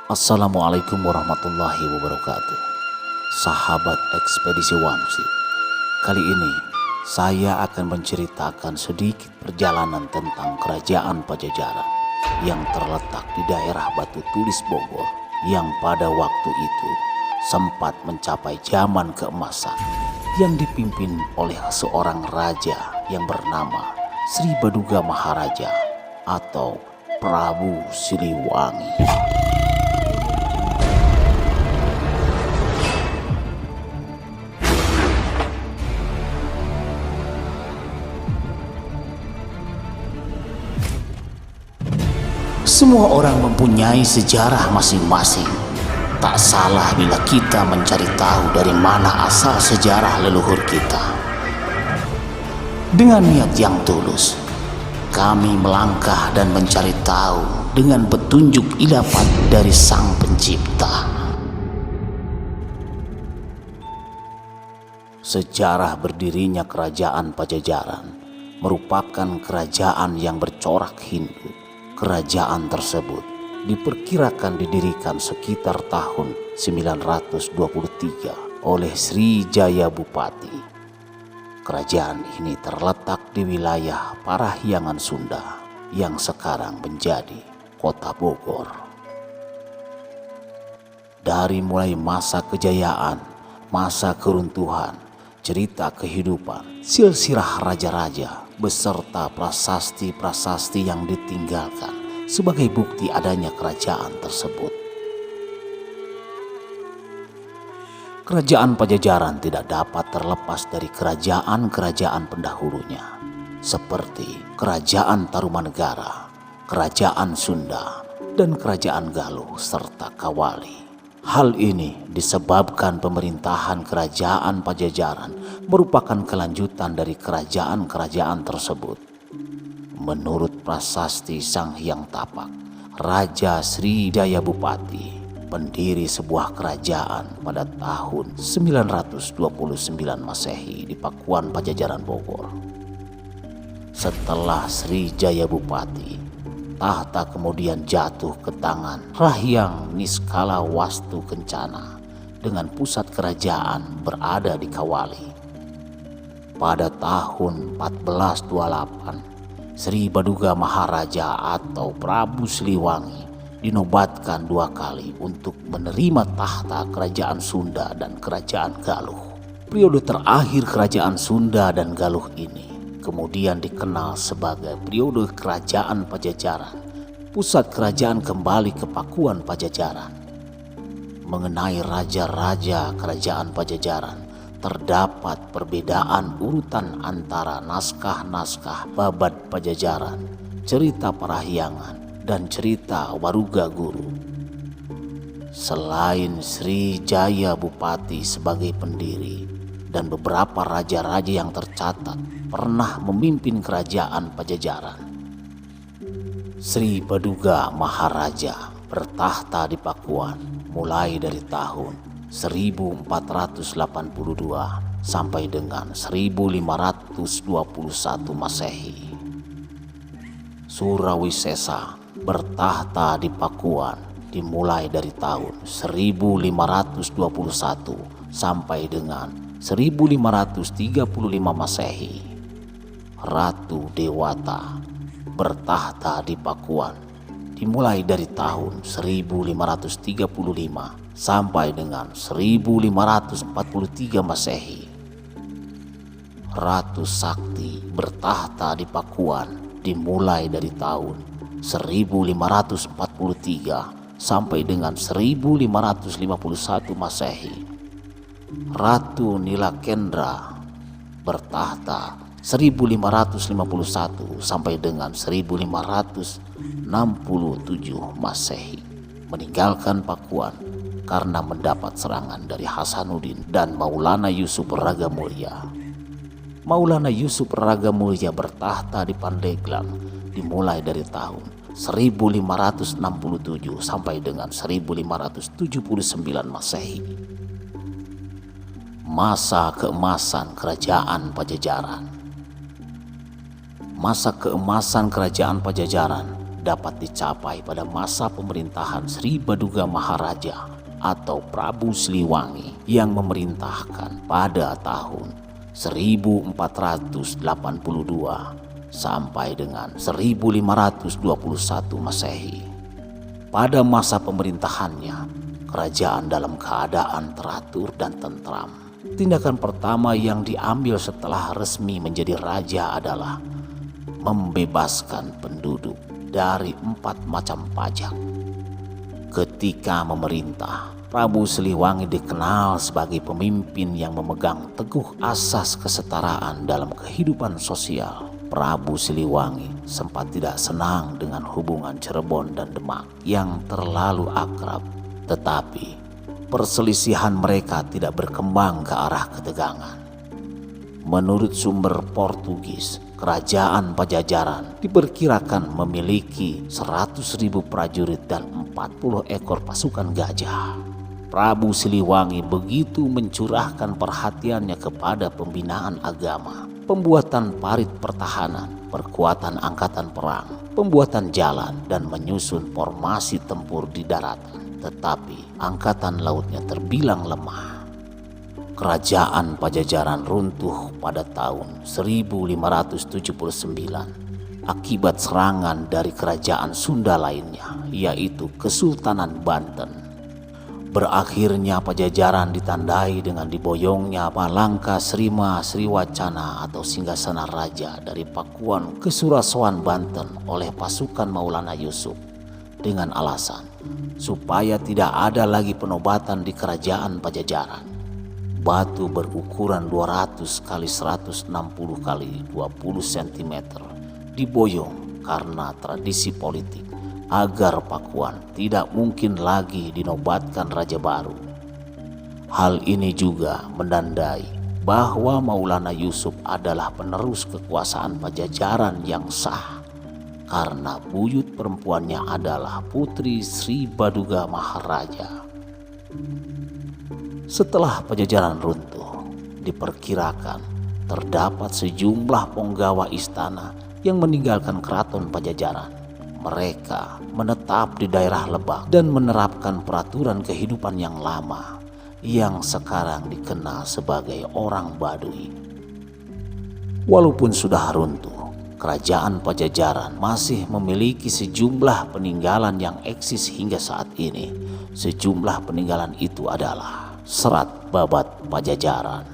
Assalamualaikum warahmatullahi wabarakatuh. Sahabat Ekspedisi Wansi, kali ini saya akan menceritakan sedikit perjalanan tentang Kerajaan Pajajaran yang terletak di daerah Batu Tulis Bogor, yang pada waktu itu sempat mencapai zaman keemasan, yang dipimpin oleh seorang raja yang bernama Sri Baduga Maharaja atau Prabu Siliwangi. Semua orang mempunyai sejarah masing-masing. Tak salah bila kita mencari tahu dari mana asal sejarah leluhur kita. Dengan niat yang tulus, kami melangkah dan mencari tahu dengan petunjuk ilapat dari Sang Pencipta. Sejarah berdirinya Kerajaan Pajajaran merupakan kerajaan yang bercorak Hindu. Kerajaan tersebut diperkirakan didirikan sekitar tahun 923 oleh Sri Jaya Bupati. Kerajaan ini terletak di wilayah Parahyangan Sunda yang sekarang menjadi Kota Bogor. Dari mulai masa kejayaan, masa keruntuhan, cerita kehidupan, silsilah raja-raja beserta prasasti-prasasti yang ditinggalkan sebagai bukti adanya kerajaan tersebut. Kerajaan Pajajaran tidak dapat terlepas dari kerajaan-kerajaan pendahulunya, seperti Kerajaan Tarumanegara, Kerajaan Sunda, dan Kerajaan Galuh serta Kawali. Hal ini disebabkan pemerintahan Kerajaan Pajajaran merupakan kelanjutan dari kerajaan-kerajaan tersebut. Menurut prasasti Sang Hyang Tapak, Raja Sri Jaya Bupati, pendiri sebuah kerajaan pada tahun 929 Masehi di Pakuan Pajajaran Bogor. Setelah Sri Jaya Bupati, tahta kemudian jatuh ke tangan Rahyang Niskala Wastu Kencana dengan pusat kerajaan berada di Kawali. Pada tahun 1428, Sri Baduga Maharaja atau Prabu Siliwangi dinobatkan 2 kali untuk menerima tahta Kerajaan Sunda dan Kerajaan Galuh. Periode terakhir Kerajaan Sunda dan Galuh ini kemudian dikenal sebagai periode Kerajaan Pajajaran. Pusat kerajaan kembali ke Pakuan Pajajaran. Mengenai raja-raja Kerajaan Pajajaran, terdapat perbedaan urutan antara naskah-naskah Babad Pajajaran, cerita Parahyangan, dan cerita Waruga Guru. Selain Sri Jaya Bupati sebagai pendiri dan beberapa raja-raja yang tercatat pernah memimpin Kerajaan Pajajaran, Sri Baduga Maharaja bertahta di Pakuan mulai dari tahun 1482 sampai dengan 1521 Masehi. Surawisesa bertahta di Pakuan dimulai dari tahun 1521 sampai dengan 1535 Masehi. Ratu Dewata bertahta di Pakuan dimulai dari tahun 1535 sampai dengan 1543 Masehi. Ratu Sakti bertahta di Pakuan dimulai dari tahun 1543 sampai dengan 1551 Masehi. Ratu Nilakendra bertahta 1551 sampai dengan 1567 Masehi, meninggalkan Pakuan karena mendapat serangan dari Hasanuddin dan Maulana Yusuf Ragamulya. Maulana Yusuf Ragamulya bertahta di Pandeglang dimulai dari tahun 1567 sampai dengan 1579 Masehi. Masa keemasan Kerajaan Pajajaran. Masa keemasan Kerajaan Pajajaran dapat dicapai pada masa pemerintahan Sri Baduga Maharaja atau Prabu Siliwangi yang memerintahkan pada tahun 1482 sampai dengan 1521 Masehi. Pada masa pemerintahannya, kerajaan dalam keadaan teratur dan tentram. Tindakan pertama yang diambil setelah resmi menjadi raja adalah membebaskan penduduk dari 4 macam pajak. Ketika memerintah, Prabu Siliwangi dikenal sebagai pemimpin yang memegang teguh asas kesetaraan dalam kehidupan sosial. Prabu Siliwangi sempat tidak senang dengan hubungan Cirebon dan Demak yang terlalu akrab, tetapi perselisihan mereka tidak berkembang ke arah ketegangan. Menurut sumber Portugis, kerajaan Pajajaran diperkirakan memiliki 100.000 prajurit dan 40 ekor pasukan gajah. Prabu Siliwangi begitu mencurahkan perhatiannya kepada pembinaan agama, pembuatan parit pertahanan, perkuatan angkatan perang, pembuatan jalan, dan menyusun formasi tempur di daratan. Tetapi angkatan lautnya terbilang lemah. Kerajaan Pajajaran runtuh pada tahun 1579 akibat serangan dari kerajaan Sunda lainnya, yaitu Kesultanan Banten. Berakhirnya Pajajaran ditandai dengan diboyongnya Palangka Srima Sriwacana atau Singgasana Raja dari Pakuan ke Surasoan Banten oleh pasukan Maulana Yusuf dengan alasan supaya tidak ada lagi penobatan di kerajaan Pajajaran. Batu berukuran 200 kali 160 kali 20 cm diboyong karena tradisi politik agar Pakuan tidak mungkin lagi dinobatkan raja baru. Hal ini juga menandai bahwa Maulana Yusuf adalah penerus kekuasaan Pajajaran yang sah karena buyut perempuannya adalah putri Sri Baduga Maharaja. Setelah Pajajaran runtuh, diperkirakan terdapat sejumlah penggawa istana yang meninggalkan keraton Pajajaran. Mereka menetap di daerah Lebak dan menerapkan peraturan kehidupan yang lama yang sekarang dikenal sebagai orang Baduy. Walaupun sudah runtuh, kerajaan Pajajaran masih memiliki sejumlah peninggalan yang eksis hingga saat ini. Sejumlah peninggalan itu adalah Serat Babat Pajajaran.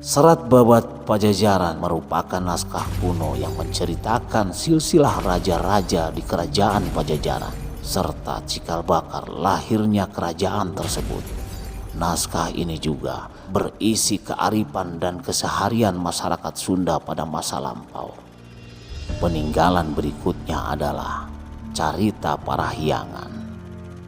Serat Babat Pajajaran merupakan naskah kuno yang menceritakan silsilah raja-raja di kerajaan Pajajaran serta cikal bakal lahirnya kerajaan tersebut. Naskah ini juga berisi kearifan dan keseharian masyarakat Sunda pada masa lampau. Peninggalan berikutnya adalah Carita Parahyangan.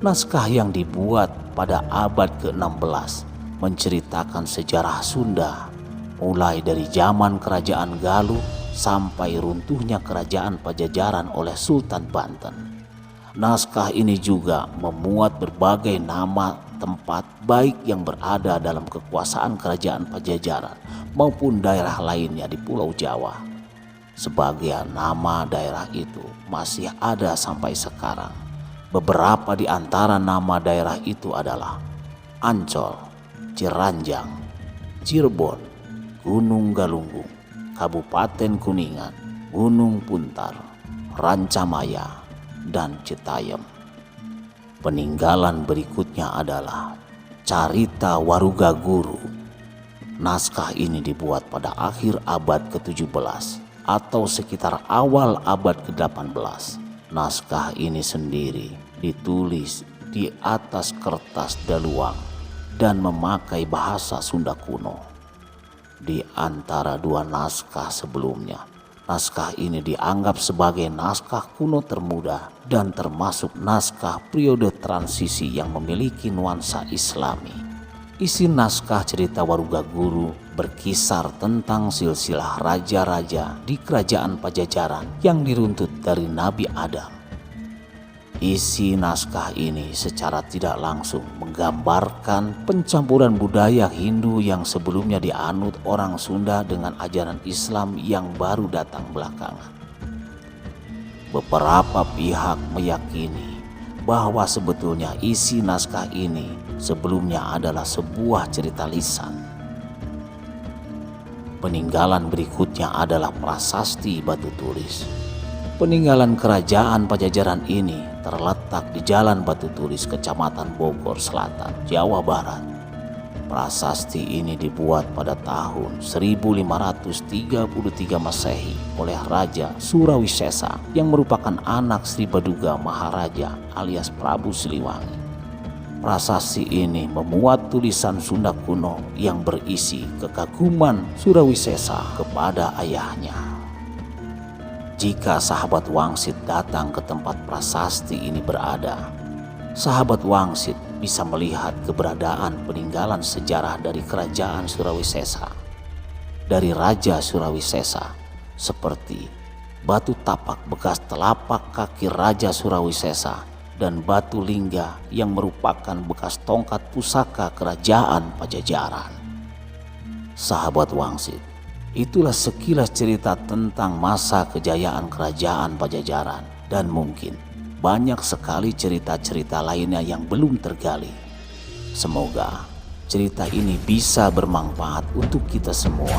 Naskah yang dibuat pada abad ke-16 menceritakan sejarah Sunda mulai dari zaman kerajaan Galuh sampai runtuhnya kerajaan Pajajaran oleh Sultan Banten. Naskah ini juga memuat berbagai nama tempat baik yang berada dalam kekuasaan kerajaan Pajajaran maupun daerah lainnya di Pulau Jawa. Sebagian nama daerah itu masih ada sampai sekarang. Beberapa di antara nama daerah itu adalah Ancol, Ciranjang, Cirebon, Gunung Galunggung, Kabupaten Kuningan, Gunung Puntar, Rancamaya, dan Citayam. Peninggalan berikutnya adalah Carita Waruga Guru. Naskah ini dibuat pada akhir abad ke-17 atau sekitar awal abad ke-18. Naskah ini sendiri ditulis di atas kertas daluang dan memakai bahasa Sunda kuno. Di antara dua naskah sebelumnya, naskah ini dianggap sebagai naskah kuno termuda dan termasuk naskah periode transisi yang memiliki nuansa Islami. Isi naskah Cerita Waruga Guru berkisar tentang silsilah raja-raja di kerajaan Pajajaran yang diruntut dari Nabi Adam. Isi naskah ini secara tidak langsung menggambarkan pencampuran budaya Hindu yang sebelumnya dianut orang Sunda dengan ajaran Islam yang baru datang belakangan. Beberapa pihak meyakini bahwa sebetulnya isi naskah ini sebelumnya adalah sebuah cerita lisan. Peninggalan berikutnya adalah prasasti batu tulis. Peninggalan kerajaan Pajajaran ini terletak di Jalan Batu Tulis, Kecamatan Bogor Selatan, Jawa Barat. Prasasti ini dibuat pada tahun 1533 Masehi oleh Raja Surawisesa yang merupakan anak Sri Baduga Maharaja alias Prabu Siliwangi. Prasasti ini memuat tulisan Sunda kuno yang berisi kekaguman Surawisesa kepada ayahnya. Jika sahabat wangsit datang ke tempat prasasti ini berada, sahabat wangsit bisa melihat keberadaan peninggalan sejarah dari kerajaan Surawisesa, dari Raja Surawisesa, seperti batu tapak bekas telapak kaki Raja Surawisesa dan batu lingga yang merupakan bekas tongkat pusaka kerajaan Pajajaran. Sahabat wangsit, itulah sekilas cerita tentang masa kejayaan kerajaan Pajajaran, dan mungkin banyak sekali cerita-cerita lainnya yang belum tergali. Semoga cerita ini bisa bermanfaat untuk kita semua.